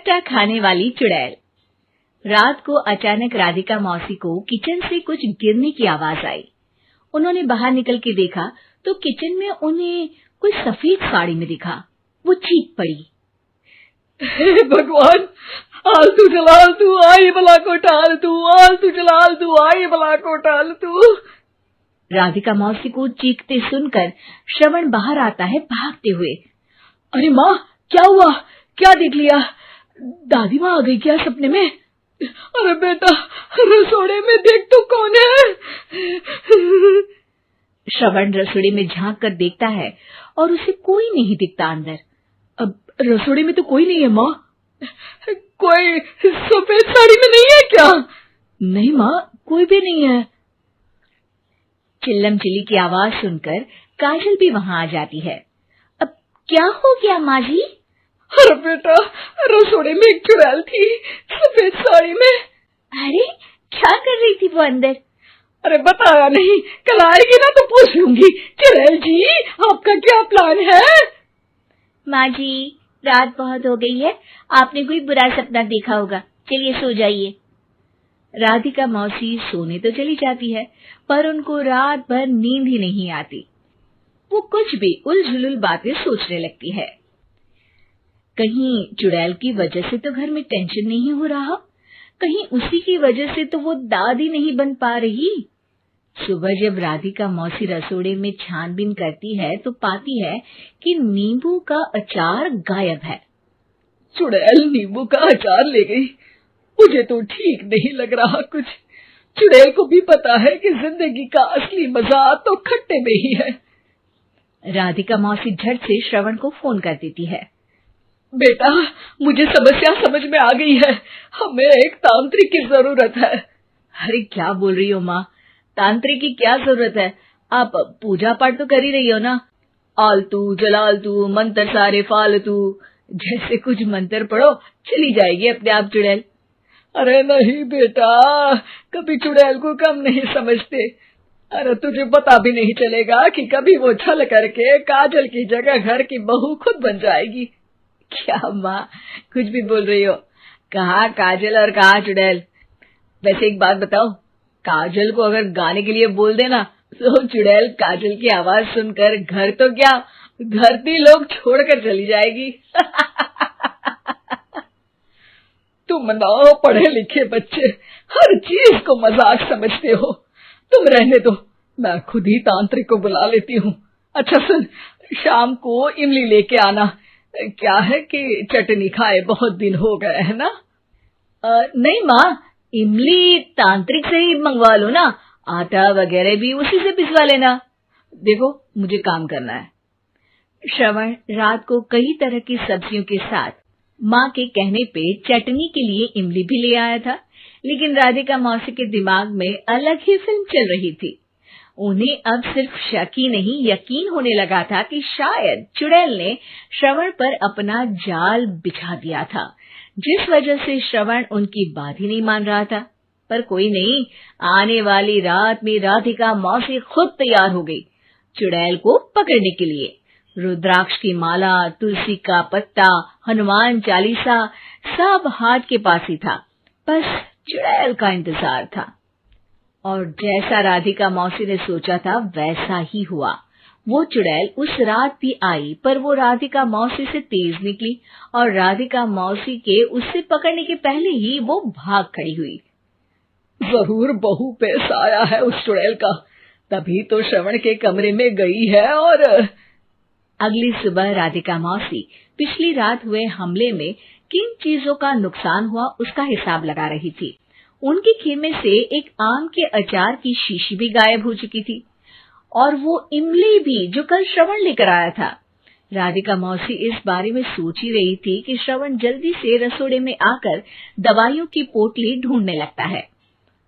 खट्टा खाने वाली चुड़ैल। रात को अचानक राधिका मौसी को किचन से कुछ गिरने की आवाज आई। उन्होंने बाहर निकल के देखा तो किचन में उन्हें कोई सफेद साड़ी में दिखा। वो चीख पड़ी, हे भगवान, आलतू जलाल तू आई बला को टाल तू, आलतू जलाल तू आई बला को टाल तू। राधिका मौसी को चीखते सुनकर श्रवण बाहर आता है भागते हुए। अरे माँ, क्या हुआ? क्या देख लिया? दादी माँ आ गई क्या सपने में? अरे बेटा, रसोड़े में देख तो कौन है? श्रवण रसोड़े में झांक कर देखता है और उसे कोई नहीं दिखता अंदर। अब रसोड़े में तो कोई नहीं है माँ। कोई सफेद साड़ी में नहीं है क्या? नहीं माँ, कोई भी नहीं है। चिल्लम चिल्ली की आवाज सुनकर काजल भी वहां आ जाती है। अब क्या हो गया माँ जी? अरे बेटा, रसोड़े में एक चुड़ैल थी सफेद साड़ी में। अरे क्या कर रही थी वो अंदर? अरे बताया नहीं, कल आएगी ना तो पूछ लूंगी। चुड़ैल जी, आपका क्या प्लान है? माँ जी, रात बहुत हो गई है, आपने कोई बुरा सपना देखा होगा, चलिए सो जाइए। राधिका मौसी सोने तो चली जाती है, पर उनको रात भर नींद ही नहीं आती। वो कुछ भी उलझुल बातें सोचने लगती है। कहीं चुड़ैल की वजह से तो घर में टेंशन नहीं हो रहा, कहीं उसी की वजह से तो वो दादी नहीं बन पा रही। सुबह जब राधिका मौसी रसोड़े में छानबीन करती है तो पाती है कि नींबू का अचार गायब है। चुड़ैल नींबू का अचार ले गई, मुझे तो ठीक नहीं लग रहा कुछ। चुड़ैल को भी पता है कि जिंदगी का असली मजा तो खट्टे में ही है। राधिका मौसी झट से श्रवण को फोन कर देती है। बेटा, मुझे समस्या समझ में आ गई है, हमें एक तांत्रिक की जरूरत है। अरे क्या बोल रही हो माँ, तांत्रिक की क्या जरूरत है? आप पूजा पाठ तो कर ही रही हो ना। आलतू जलालतू मंत्र सारे फालतू जैसे कुछ मंत्र पढ़ो, चली जाएगी अपने आप चुड़ैल। अरे नहीं बेटा, कभी चुड़ैल को कम नहीं समझते। अरे तुझे पता भी नहीं चलेगा कि कभी वो छल करके काजल की जगह घर की बहू खुद बन जाएगी। क्या माँ, कुछ भी बोल रही हो? कहाँ काजल और कहाँ चुड़ैल? वैसे एक बात बताओ, काजल को अगर गाने के लिए बोल देना तो चुड़ैल काजल की आवाज सुनकर घर तो क्या, धरती लोग छोड़कर चली जाएगी। तुम ना पढ़े लिखे बच्चे हर चीज को मजाक समझते हो। तुम रहने दो, मैं खुद ही तांत्रिक को बुला लेती हूँ। अच्छा सुन, शाम को इमली लेके आना। क्या है कि चटनी खाए बहुत दिन हो गए है ना? नहीं माँ, इमली तांत्रिक से ही मंगवा लो ना, आटा वगैरह भी उसी से पिसवा लेना। देखो मुझे काम करना है। श्रवण रात को कई तरह की सब्जियों के साथ माँ के कहने पे चटनी के लिए इमली भी ले आया था, लेकिन राधिका मौसी के दिमाग में अलग ही फिल्म चल रही थी। उन्हें अब सिर्फ शक ही नहीं यकीन होने लगा था कि शायद चुड़ैल ने श्रवण पर अपना जाल बिछा दिया था, जिस वजह से श्रवण उनकी बात ही नहीं मान रहा था। पर कोई नहीं, आने वाली रात में राधिका मौसी खुद तैयार हो गई चुड़ैल को पकड़ने के लिए। रुद्राक्ष की माला, तुलसी का पत्ता, हनुमान चालीसा सब हाथ के पास ही था, बस चुड़ैल का इंतजार था। और जैसा राधिका मौसी ने सोचा था वैसा ही हुआ। वो चुड़ैल उस रात भी आई, पर वो राधिका मौसी से तेज निकली और राधिका मौसी के उससे पकड़ने के पहले ही वो भाग खड़ी हुई। जरूर बहू पे साया है उस चुड़ैल का, तभी तो श्रवण के कमरे में गई है। और अगली सुबह राधिका मौसी पिछली रात हुए हमले में किन चीजों का नुकसान हुआ उसका हिसाब लगा रही थी। उनके खेमे से एक आम के अचार की शीशी भी गायब हो चुकी थी और वो इमली भी जो कल श्रवण लेकर आया था। राधिका मौसी इस बारे में सोच ही रही थी कि श्रवण जल्दी से रसोड़े में आकर दवाइयों की पोटली ढूंढने लगता है।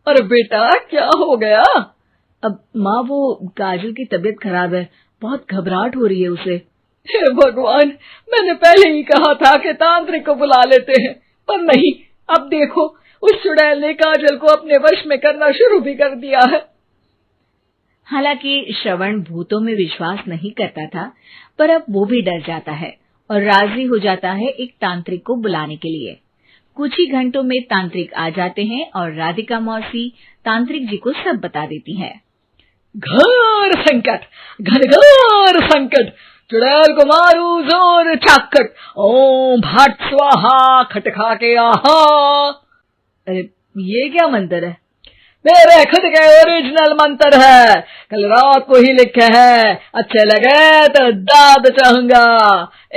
अरे बेटा, क्या हो गया? अब माँ, वो काजल की तबीयत खराब है, बहुत घबराहट हो रही है उसे। हे भगवान, मैंने पहले ही कहा था कि तांत्रिक को बुला लेते हैं, पर नहीं। अब देखो, उस चुड़ैल ने काजल को अपने वश में करना शुरू भी कर दिया है। हालांकि श्रवण भूतों में विश्वास नहीं करता था, पर अब वो भी डर जाता है और राजी हो जाता है एक तांत्रिक को बुलाने के लिए। कुछ ही घंटों में तांत्रिक आ जाते हैं और राधिका मौसी तांत्रिक जी को सब बता देती है। घोर संकट, घनघोर संकट, चुड़ैल को मारू जोर चाकट, ओम भट स्वाहा खटखा के आहा। अरे ये क्या मंत्र है? मेरे खुद के ओरिजिनल मंत्र है, कल रात को ही लिखे हैं, अच्छे लगे तो दाद चाहूंगा।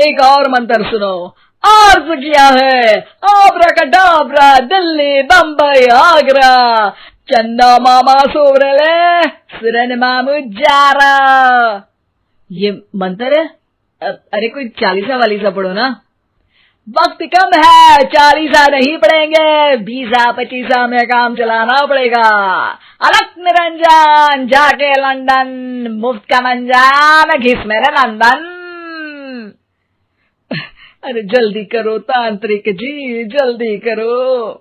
एक और मंत्र सुनो। अर्ज किया है आब्राकडाब्रा, दिल्ली बम्बई आगरा, चंदा मामा सोरले सुरन मामू जारा। ये मंत्र है? अरे कोई 40 वालीसा पढ़ो ना। वक्त कम है, 40 नहीं पड़ेंगे, 20-25 में काम चलाना पड़ेगा। अलग निरंजन जाके लंदन, मुफ्त का मंजान घिस मेरे नंदन। अरे जल्दी करो तांत्रिक जी, जल्दी करो।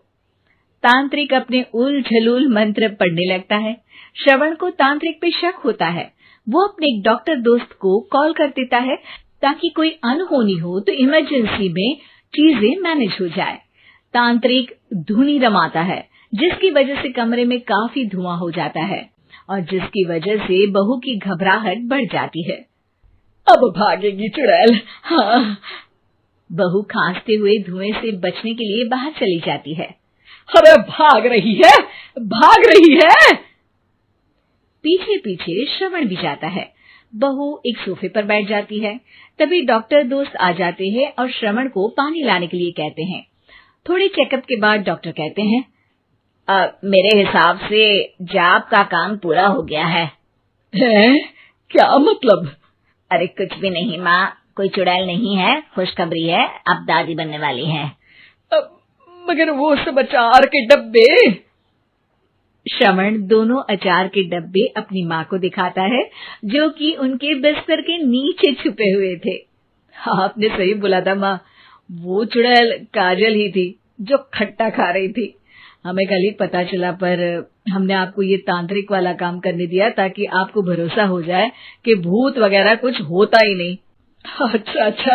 तांत्रिक अपने उल झलूल मंत्र पढ़ने लगता है। श्रवण को तांत्रिक पे शक होता है। वो अपने एक डॉक्टर दोस्त को कॉल कर देता है ताकि कोई अनहोनी हो तो इमरजेंसी में चीजें मैनेज हो जाए। तांत्रिक धुनी रमाता है, जिसकी वजह से कमरे में काफी धुआं हो जाता है और जिसकी वजह से बहू की घबराहट बढ़ जाती है। अब भागेगी चुड़ैल। हाँ। बहू खांसते हुए धुएं से बचने के लिए बाहर चली जाती है। अरे भाग रही है, भाग रही है। पीछे पीछे श्रवण भी जाता है। बहू एक सोफे पर बैठ जाती है। तभी डॉक्टर दोस्त आ जाते हैं और श्रवण को पानी लाने के लिए कहते हैं। थोड़े चेकअप के बाद डॉक्टर कहते हैं, मेरे हिसाब से जाप का काम पूरा हो गया है। क्या मतलब? अरे कुछ भी नहीं माँ, कोई चुड़ैल नहीं है, खुशखबरी है, अब दादी बनने वाली है। मगर वो सब अचार के डब्बे। श्रवण दोनों अचार के डब्बे अपनी माँ को दिखाता है, जो कि उनके बिस्तर के नीचे छुपे हुए थे। आपने सही बोला था माँ, वो चुड़ैल काजल ही थी जो खट्टा खा रही थी। हमें कल ही पता चला, पर हमने आपको ये तांत्रिक वाला काम करने दिया ताकि आपको भरोसा हो जाए कि भूत वगैरह कुछ होता ही नहीं। अच्छा,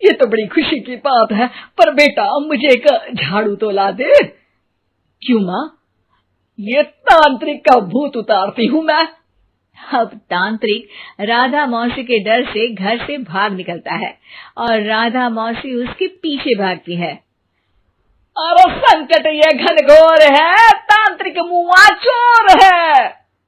ये तो बड़ी खुशी की बात है। पर बेटा मुझे एक झाड़ू तो ला दे। क्यों माँ? ये तांत्रिक का भूत उतारती हूँ मैं। अब तांत्रिक राधा मौसी के डर से घर से भाग निकलता है और राधा मौसी उसके पीछे भागती है। अरे संकट ये घनघोर है, तांत्रिक मुआ चोर है।